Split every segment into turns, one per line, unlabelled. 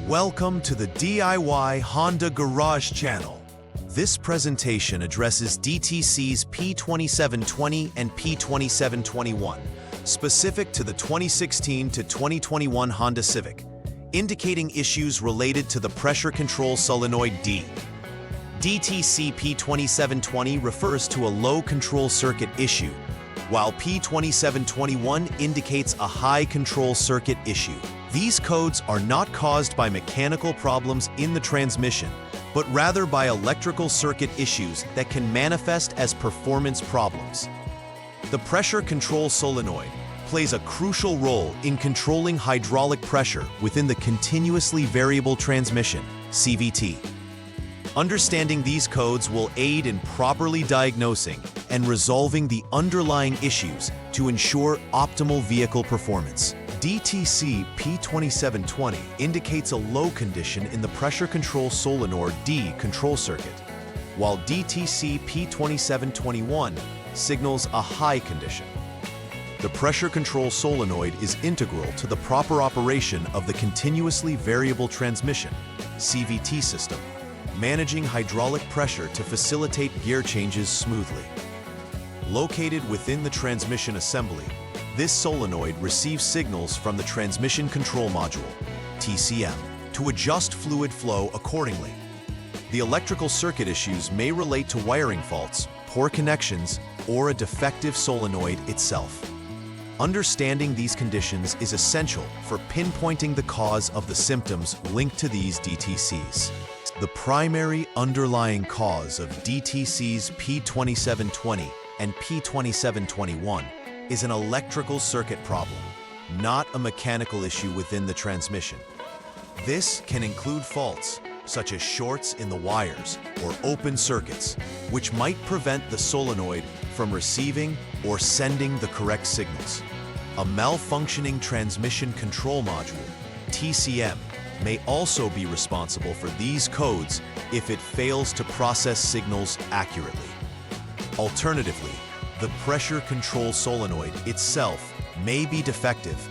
Welcome to the DIY Honda Garage channel. This presentation addresses DTC's P2720 and P2721, specific to the 2016 to 2021 Honda Civic, indicating issues related to the Pressure Control Solenoid D. DTC P2720 refers to a low control circuit issue, while P2721 indicates a high control circuit issue. These codes are not caused by mechanical problems in the transmission, but rather by electrical circuit issues that can manifest as performance problems. The pressure control solenoid plays a crucial role in controlling hydraulic pressure within the continuously variable transmission, CVT. Understanding these codes will aid in properly diagnosing and resolving the underlying issues to ensure optimal vehicle performance. DTC P2720 indicates a low condition in the Pressure Control Solenoid D control circuit, while DTC P2721 signals a high condition. The pressure control solenoid is integral to the proper operation of the continuously variable transmission, CVT system, managing hydraulic pressure to facilitate gear changes smoothly. Located within the transmission assembly, this solenoid receives signals from the Transmission Control Module, TCM, to adjust fluid flow accordingly. The electrical circuit issues may relate to wiring faults, poor connections, or a defective solenoid itself. Understanding these conditions is essential for pinpointing the cause of the symptoms linked to these DTCs. The primary underlying cause of DTC's P2720 and P2721 is an electrical circuit problem, not a mechanical issue within the transmission. This can include faults such as shorts in the wires or open circuits, which might prevent the solenoid from receiving or sending the correct signals. A malfunctioning transmission control module, TCM, may also be responsible for these codes if it fails to process signals accurately. Alternatively, the pressure control solenoid itself may be defective,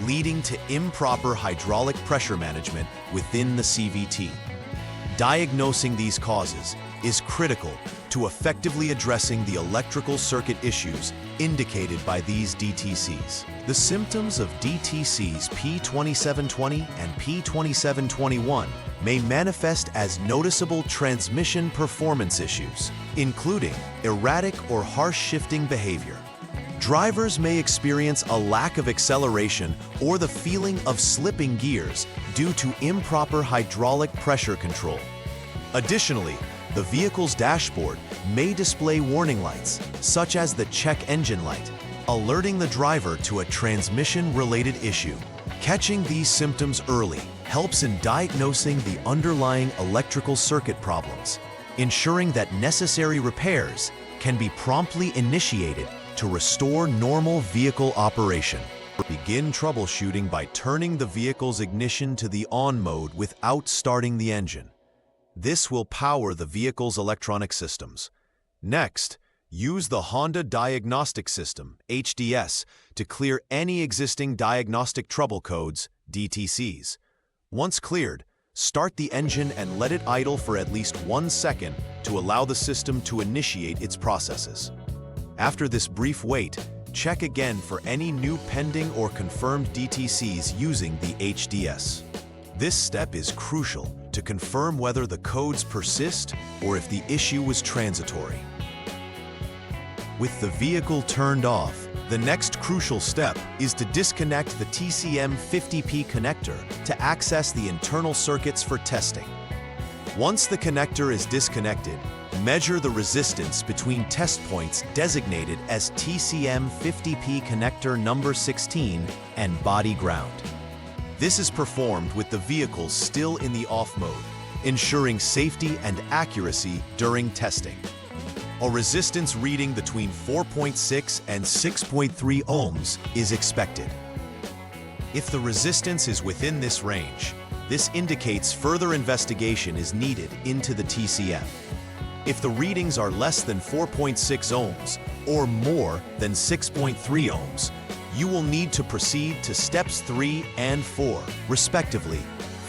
leading to improper hydraulic pressure management within the CVT. Diagnosing these causes is critical to effectively addressing the electrical circuit issues indicated by these DTCs. The symptoms of DTC's P2720 and P2721 may manifest as noticeable transmission performance issues, including erratic or harsh shifting behavior. Drivers may experience a lack of acceleration or the feeling of slipping gears due to improper hydraulic pressure control. Additionally, the vehicle's dashboard may display warning lights, such as the check engine light, alerting the driver to a transmission-related issue. Catching these symptoms early helps in diagnosing the underlying electrical circuit problems, ensuring that necessary repairs can be promptly initiated to restore normal vehicle operation. Begin troubleshooting by turning the vehicle's ignition to the on mode without starting the engine. This will power the vehicle's electronic systems. Next, use the Honda Diagnostic System, HDS, to clear any existing Diagnostic Trouble Codes, DTCs. Once cleared, start the engine and let it idle for at least 1 second to allow the system to initiate its processes. After this brief wait, check again for any new pending or confirmed DTCs using the HDS. This step is crucial to confirm whether the codes persist or if the issue was transitory. With the vehicle turned off, the next crucial step is to disconnect the TCM 50P connector to access the internal circuits for testing. Once the connector is disconnected, measure the resistance between test points designated as TCM 50P connector number 16 and body ground. This is performed with the vehicle still in the off mode, ensuring safety and accuracy during testing. A resistance reading between 4.6 and 6.3 ohms is expected. If the resistance is within this range, this indicates further investigation is needed into the TCM. If the readings are less than 4.6 ohms or more than 6.3 ohms, you will need to proceed to steps 3 and 4, respectively,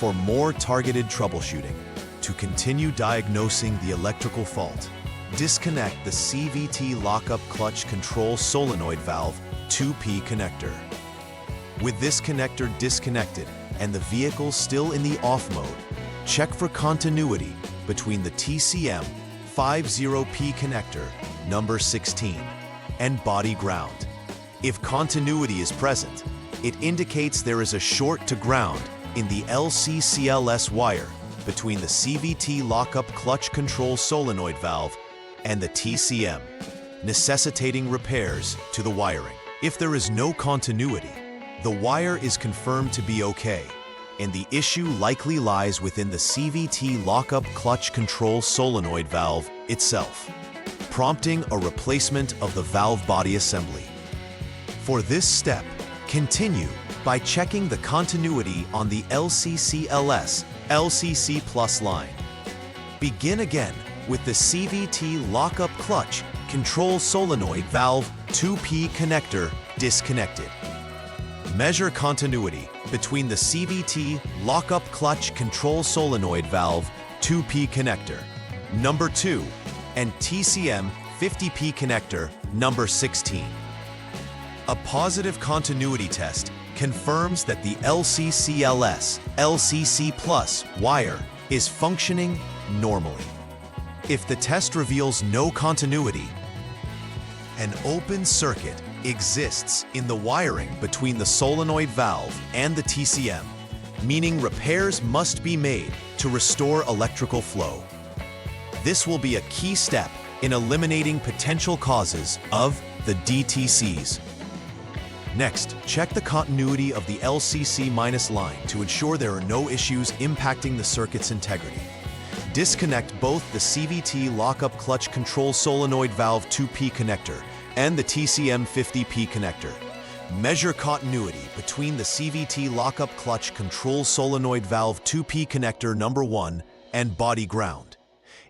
for more targeted troubleshooting. To continue diagnosing the electrical fault, disconnect the CVT lockup clutch control solenoid valve 2P connector. With this connector disconnected and the vehicle still in the off mode, check for continuity between the TCM 50P connector number 16 and body ground. If continuity is present, it indicates there is a short to ground in the LCCLS wire between the CVT lockup clutch control solenoid valve and the TCM, necessitating repairs to the wiring. If there is no continuity, the wire is confirmed to be okay, and the issue likely lies within the CVT lockup clutch control solenoid valve itself, prompting a replacement of the valve body assembly. For this step, continue by checking the continuity on the LCCLS LCC Plus line. Begin again with the CVT lockup clutch control solenoid valve 2P connector disconnected. Measure continuity between the CVT lockup clutch control solenoid valve 2P connector number 2 and TCM 50P connector number 16. A positive continuity test confirms that the LCCLS LCC Plus wire is functioning normally. If the test reveals no continuity, an open circuit exists in the wiring between the solenoid valve and the TCM, meaning repairs must be made to restore electrical flow. This will be a key step in eliminating potential causes of the DTCs. Next, check the continuity of the LCC- line to ensure there are no issues impacting the circuit's integrity. Disconnect both the CVT lockup clutch control solenoid valve 2P connector and the TCM 50P connector. Measure continuity between the CVT lockup clutch control solenoid valve 2P connector number 1 and body ground.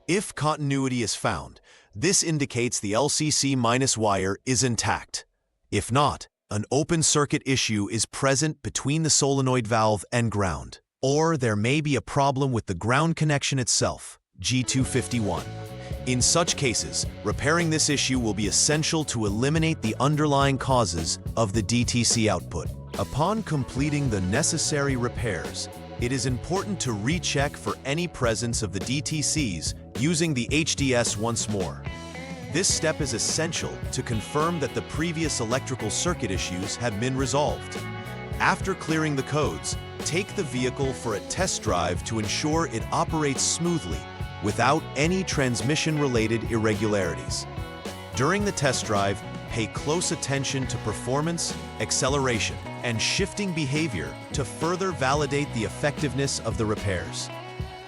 If continuity is found, this indicates the LCC- wire is intact. If not, an open circuit issue is present between the solenoid valve and ground. Or there may be a problem with the ground connection itself, G251. In such cases, repairing this issue will be essential to eliminate the underlying causes of the DTC output. Upon completing the necessary repairs, it is important to recheck for any presence of the DTCs using the HDS once more. This step is essential to confirm that the previous electrical circuit issues have been resolved. After clearing the codes, take the vehicle for a test drive to ensure it operates smoothly without any transmission-related irregularities. During the test drive, pay close attention to performance, acceleration, and shifting behavior to further validate the effectiveness of the repairs.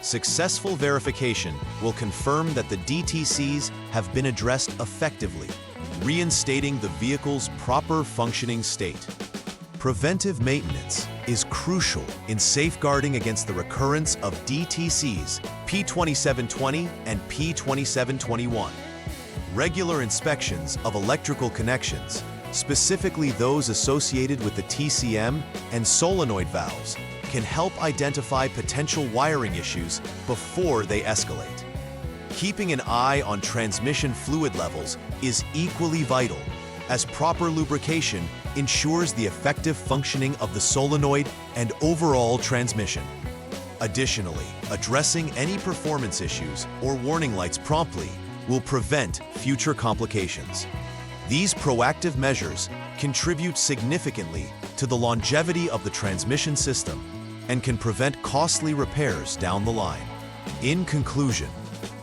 Successful verification will confirm that the DTCs have been addressed effectively, reinstating the vehicle's proper functioning state. Preventive maintenance is crucial in safeguarding against the recurrence of DTCs P2720 and P2721. Regular inspections of electrical connections, specifically those associated with the TCM and solenoid valves, can help identify potential wiring issues before they escalate. Keeping an eye on transmission fluid levels is equally vital, as proper lubrication ensures the effective functioning of the solenoid and overall transmission. Additionally, addressing any performance issues or warning lights promptly will prevent future complications. These proactive measures contribute significantly to the longevity of the transmission system and can prevent costly repairs down the line. In conclusion,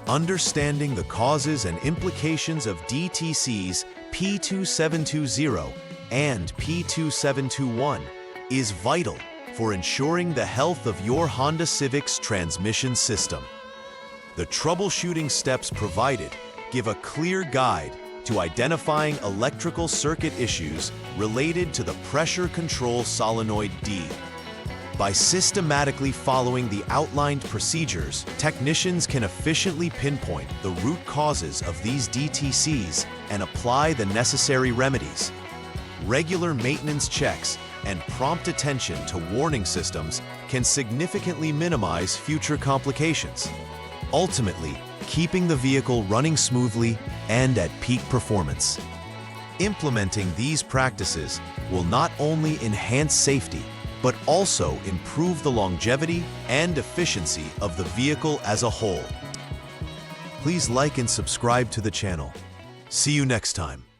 understanding the causes and implications of DTCs P2720 and P2721 is vital for ensuring the health of your Honda Civic's transmission system. The troubleshooting steps provided give a clear guide to identifying electrical circuit issues related to the Pressure Control Solenoid D. By systematically following the outlined procedures, technicians can efficiently pinpoint the root causes of these DTCs and apply the necessary remedies. Regular maintenance checks and prompt attention to warning systems can significantly minimize future complications, ultimately keeping the vehicle running smoothly and at peak performance. Implementing these practices will not only enhance safety, but also improve the longevity and efficiency of the vehicle as a whole. Please like and subscribe to the channel. See you next time.